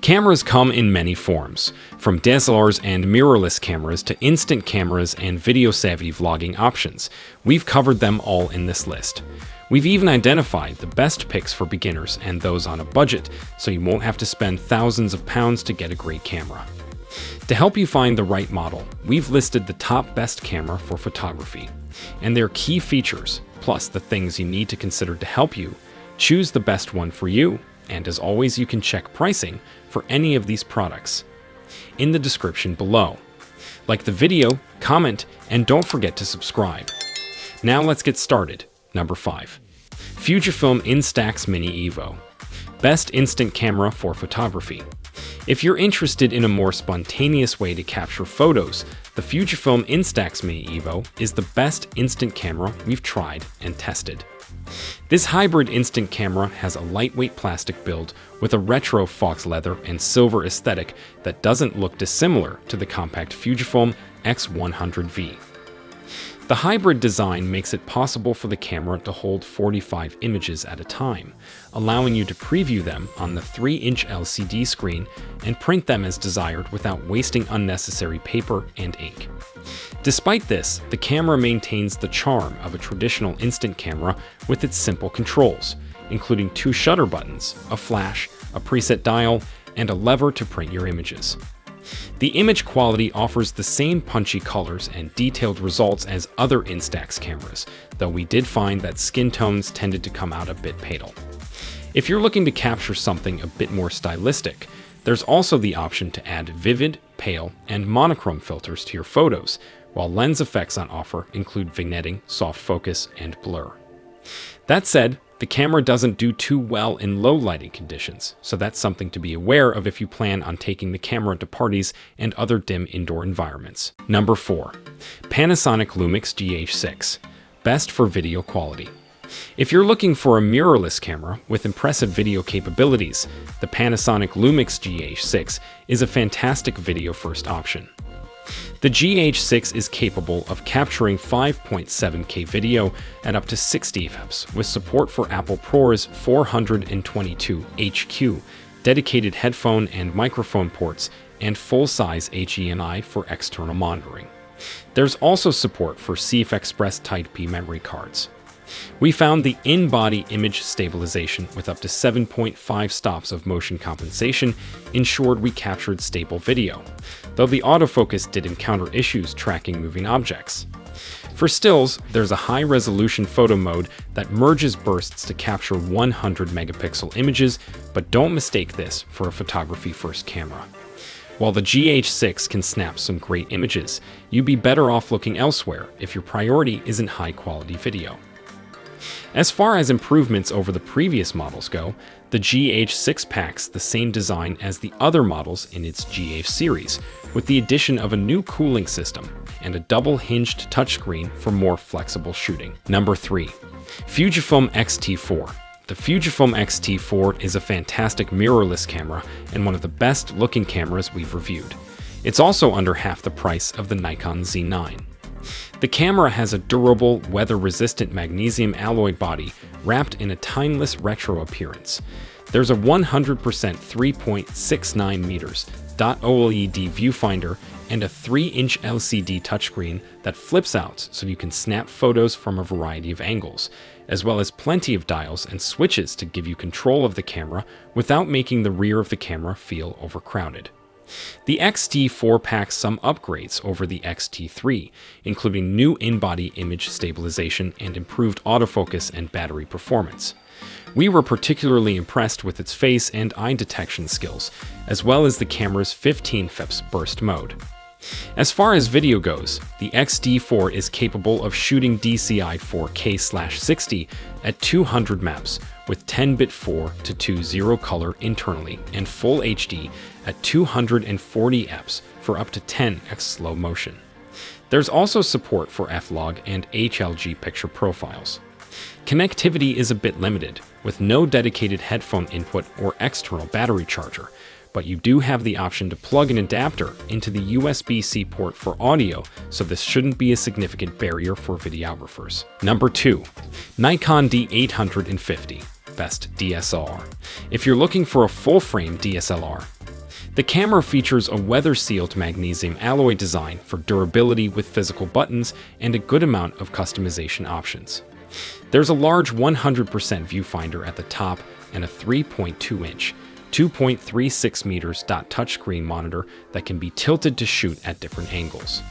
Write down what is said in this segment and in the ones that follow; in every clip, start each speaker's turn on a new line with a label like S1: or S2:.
S1: Cameras come in many forms, from DSLRs and mirrorless cameras to instant cameras and video-savvy vlogging options. We've covered them all in this list. We've even identified the best picks for beginners and those on a budget, so you won't have to spend thousands of pounds to get a great camera. To help you find the right model, we've listed the top best camera for photography, and their key features, plus the things you need to consider to help you choose the best one for you. And as always, you can check pricing for any of these products in the description below. Like the video, comment, and don't forget to subscribe. Now let's get started. Number 5. Fujifilm Instax Mini Evo. Best instant camera for photography. If you're interested in a more spontaneous way to capture photos, the Fujifilm Instax Mini Evo is the best instant camera we've tried and tested. This hybrid instant camera has a lightweight plastic build with a retro fox leather and silver aesthetic that doesn't look dissimilar to the compact Fujifilm X100V. The hybrid design makes it possible for the camera to hold 45 images at a time, allowing you to preview them on the 3-inch LCD screen and print them as desired without wasting unnecessary paper and ink. Despite this, the camera maintains the charm of a traditional instant camera with its simple controls, including 2 shutter buttons, a flash, a preset dial, and a lever to print your images. The image quality offers the same punchy colors and detailed results as other Instax cameras, though we did find that skin tones tended to come out a bit pale. If you're looking to capture something a bit more stylistic, there's also the option to add vivid, pale, and monochrome filters to your photos, while lens effects on offer include vignetting, soft focus, and blur. That said, the camera doesn't do too well in low lighting conditions, so that's something to be aware of if you plan on taking the camera to parties and other dim indoor environments. Number 4. Panasonic Lumix GH6. Best for video quality. If you're looking for a mirrorless camera with impressive video capabilities, the Panasonic Lumix GH6 is a fantastic video-first option. The GH6 is capable of capturing 5.7K video at up to 60 fps with support for Apple ProRes 422 HQ, dedicated headphone and microphone ports, and full-size HDMI for external monitoring. There's also support for CF Express Type P memory cards. We found the in-body image stabilization with up to 7.5 stops of motion compensation ensured we captured stable video, though the autofocus did encounter issues tracking moving objects. For stills, there's a high-resolution photo mode that merges bursts to capture 100 megapixel images, but don't mistake this for a photography-first camera. While the GH6 can snap some great images, you'd be better off looking elsewhere if your priority isn't high-quality video. As far as improvements over the previous models go, the GH6 packs the same design as the other models in its GH series, with the addition of a new cooling system and a double-hinged touchscreen for more flexible shooting. Number 3. Fujifilm X-T4. The Fujifilm X-T4 is a fantastic mirrorless camera and one of the best-looking cameras we've reviewed. It's also under half the price of the Nikon Z9. The camera has a durable, weather-resistant magnesium alloy body wrapped in a timeless retro appearance. There's a 100% 3.69 meters OLED viewfinder and a 3-inch LCD touchscreen that flips out so you can snap photos from a variety of angles, as well as plenty of dials and switches to give you control of the camera without making the rear of the camera feel overcrowded. The X-T4 packs some upgrades over the X-T3, including new in-body image stabilization and improved autofocus and battery performance. We were particularly impressed with its face and eye detection skills, as well as the camera's 15 fps burst mode. As far as video goes, the X-T4 is capable of shooting DCI 4K/60 at 200 maps with 10-bit 4:2 color internally and Full HD at 240 fps for up to 10x slow motion. There's also support for F-Log and HLG picture profiles. Connectivity is a bit limited, with no dedicated headphone input or external battery charger, but you do have the option to plug an adapter into the USB-C port for audio, so this shouldn't be a significant barrier for videographers. Number 2. Nikon D850. Best DSLR. If you're looking for a full-frame DSLR, The camera features a weather-sealed magnesium alloy design for durability with physical buttons and a good amount of customization options. There's a large 100% viewfinder at the top and a 3.2-inch, 2.36 meters touchscreen monitor that can be tilted to shoot at different angles.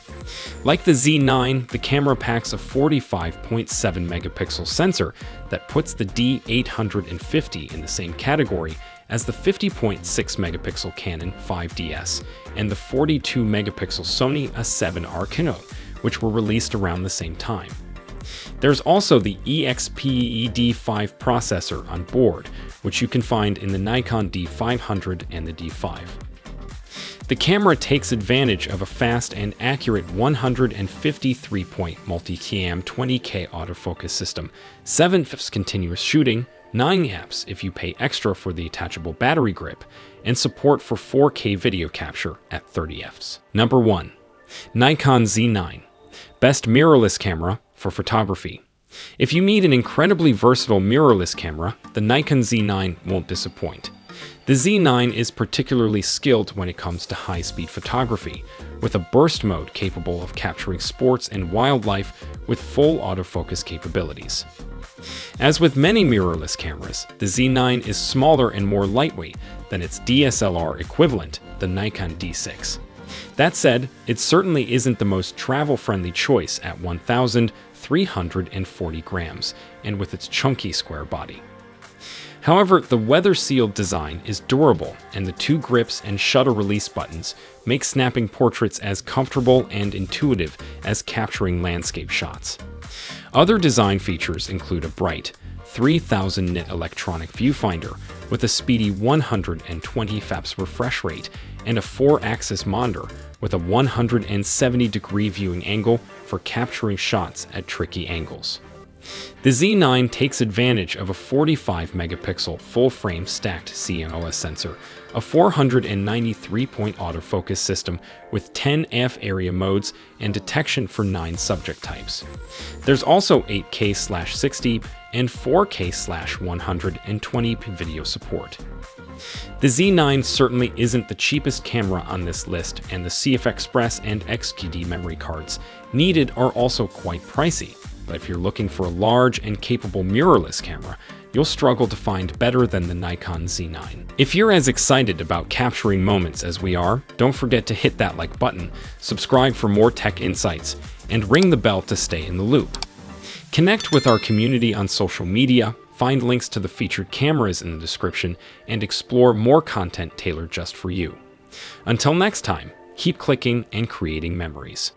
S1: Like the Z9, the camera packs a 45.7 megapixel sensor that puts the D850 in the same category as the 50.6 megapixel Canon 5DS and the 42 megapixel Sony A7R Keynote, which were released around the same time. There's also the EXP-D5 processor on board, which you can find in the Nikon D500 and the D5. The camera takes advantage of a fast and accurate 153-point multi-cam 20K autofocus system, 7/5 continuous shooting, 9 apps if you pay extra for the attachable battery grip, and support for 4K video capture at 30 fps. Number 1. Nikon Z9. Best mirrorless camera for photography. If you need an incredibly versatile mirrorless camera, the Nikon Z9 won't disappoint. The Z9 is particularly skilled when it comes to high-speed photography, with a burst mode capable of capturing sports and wildlife with full autofocus capabilities. As with many mirrorless cameras, the Z9 is smaller and more lightweight than its DSLR equivalent, the Nikon D6. That said, it certainly isn't the most travel-friendly choice at 1,340 grams and with its chunky square body. However, the weather-sealed design is durable, and the 2 grips and shutter release buttons make snapping portraits as comfortable and intuitive as capturing landscape shots. Other design features include a bright, 3000 nit electronic viewfinder with a speedy 120 fps refresh rate and a 4-axis monitor with a 170-degree viewing angle for capturing shots at tricky angles. The Z9 takes advantage of a 45-megapixel full-frame stacked CMOS sensor, a 493-point autofocus system with 10 f-area modes and detection for 9 subject types. There's also 8K/60 and 4K/120 video support. The Z9 certainly isn't the cheapest camera on this list, and the CF Express and XQD memory cards needed are also quite pricey. But if you're looking for a large and capable mirrorless camera, you'll struggle to find better than the Nikon Z9. If you're as excited about capturing moments as we are, don't forget to hit that like button, subscribe for more tech insights, and ring the bell to stay in the loop. Connect with our community on social media, find links to the featured cameras in the description, and explore more content tailored just for you. Until next time, keep clicking and creating memories.